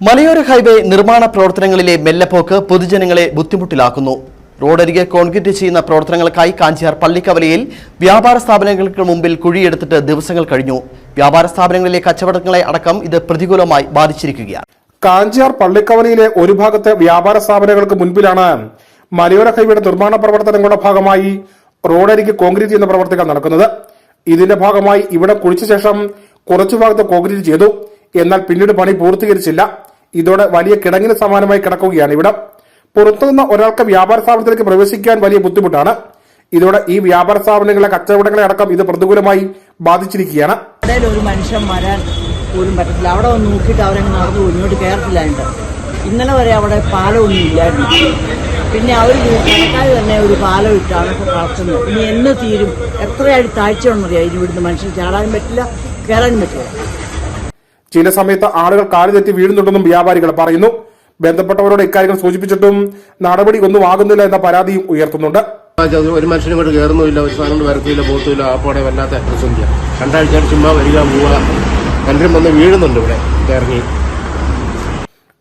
മലയോര ഹൈവേ നിർമ്മാണ പ്രവർത്തനങ്ങളിലെ മെല്ലെപ്പോക്ക് പൊതുജനങ്ങളെ ബുദ്ധിമുട്ടിലാക്കുന്നു. റോഡരികെ കോൺക്രീറ്റ് ചെയ്യുന്ന പ്രവർത്തനങ്ങൾക്കായി കാഞ്ചിയാർ പള്ളിക്കവലയിൽ വ്യാപാര സ്ഥാപനങ്ങൾക്ക് മുമ്പിൽ കുഴിയെടുത്തിട്ട് ദിവസങ്ങൾ കഴിഞ്ഞു. വ്യാപാര സ്ഥാപനങ്ങളിലെ കച്ചവടങ്ങളെ അടക്കം ഇത് പ്രതികൂലമായി ബാധിച്ചിരിക്കുകയാണ്. കാഞ്ചിയാർ പള്ളിക്കവലയിലെ ഒരു ഭാഗത്തെ വ്യാപാര സ്ഥാപനങ്ങൾക്ക് മുൻപിലാണ് മലയോര ഹൈവേയുടെ നിർമ്മാണ പ്രവർത്തനങ്ങളുടെ ഭാഗമായി റോഡരികെ കോൺക്രീറ്റ് ചെയ്യുന്ന പ്രവർത്തികൾ നടക്കുന്നത്. ഇതിന്റെ ഭാഗമായി ഇവിടെ കുഴിച്ച ശേഷം കുറച്ചു ഭാഗത്ത് കോൺക്രീറ്റ് ചെയ്തു. എന്നാൽ പിന്നീട് പണി പൂർത്തീകരിച്ചില്ല. ഇതോടെ വലിയ കിടങ്ങിന് സമാനമായി കിടക്കുകയാണ് ഇവിടെ. പുറത്തുനിന്ന് ഒരാൾക്ക് വ്യാപാര സ്ഥാപനത്തിലേക്ക് പ്രവേശിക്കാൻ വലിയ ബുദ്ധിമുട്ടാണ്. ഇതോടെ ഈ വ്യാപാര സ്ഥാപനങ്ങളിലെ കച്ചവടങ്ങളെ അടക്കം ഇത് പ്രതികൂലമായി ബാധിച്ചിരിക്കുകയാണ്. ഒരു മനുഷ്യൻ വരാൻ പോലും പറ്റത്തില്ല. അവിടെ ഒന്ന് നോക്കിയിട്ട് അവരങ്ങ് നടന്നു ഇങ്ങോട്ട് കയറത്തില്ലായിട്ട്. ഇന്നലെ വരെ അവിടെ പാലമൊന്നും ഇല്ലായിരുന്നു. പിന്നെ അവർ കടക്കാർ തന്നെ ഒരു പാലം ഇട്ടാണ് കളക്കുന്നത്. ഇനി എന്ന് തീരും? എത്രയായിട്ട് താഴ്ച ഉണ്ടെന്നറിയാം. ഇനി ഇവിടുന്ന് മനുഷ്യൻ ചാടാനും പറ്റില്ല, കയറാനും പറ്റില്ല. ചില സമയത്ത് ആളുകൾ കാല് തെറ്റി വീഴുന്നുണ്ടെന്നും വ്യാപാരികൾ പറയുന്നു. ബന്ധപ്പെട്ടവരോട് ഇക്കാര്യങ്ങൾ സൂചിപ്പിച്ചിട്ടും നടപടി ഒന്നും ആകുന്നില്ല എന്ന പരാതിയും ഉയർത്തുന്നുണ്ട്. ഒരു മനുഷ്യനും കൂടെ കയറുന്നില്ല, ഒരു സാധനം വരത്തില്ല, പോത്തില്ല, ആപ്പോടെ വല്ലാത്ത പ്രശ്നമില്ല. രണ്ടാഴ്ച ചുമ്മാ വരിക പോവുക, പലരും വന്ന് വീഴുന്നുണ്ട് ഇവിടെ ഇറങ്ങി.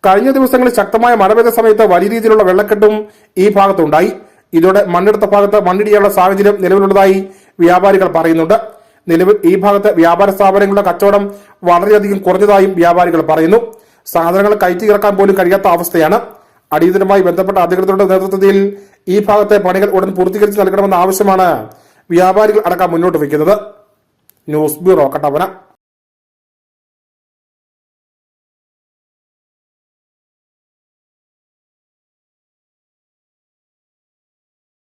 കഴിഞ്ഞ ദിവസങ്ങളിൽ ശക്തമായ മഴ പെയ്ത സമയത്ത് വലിയ രീതിയിലുള്ള വെള്ളക്കെട്ടും ഈ ഭാഗത്തുണ്ടായി. ഇതോടെ മണ്ണെടുത്ത ഭാഗത്ത് മണ്ണിടിയാനുള്ള സാഹചര്യം നിലവിലുള്ളതായി വ്യാപാരികൾ പറയുന്നുണ്ട്. നിലവിൽ ഈ ഭാഗത്ത് വ്യാപാര സ്ഥാപനങ്ങളുടെ കച്ചവടം വളരെയധികം കുറഞ്ഞതായും വ്യാപാരികൾ പറയുന്നു. സാധനങ്ങൾ കയറ്റി ഇറക്കാൻ പോലും കഴിയാത്ത അവസ്ഥയാണ്. അടിയന്തരമായി ബന്ധപ്പെട്ട അധികൃതരുടെ നേതൃത്വത്തിൽ ഈ ഭാഗത്തെ പണികൾ ഉടൻ പൂർത്തീകരിച്ച് നൽകണമെന്ന ആവശ്യമാണ് വ്യാപാരികൾ അടക്കം മുന്നോട്ട് വയ്ക്കുന്നത്. News bureau, Kattappana.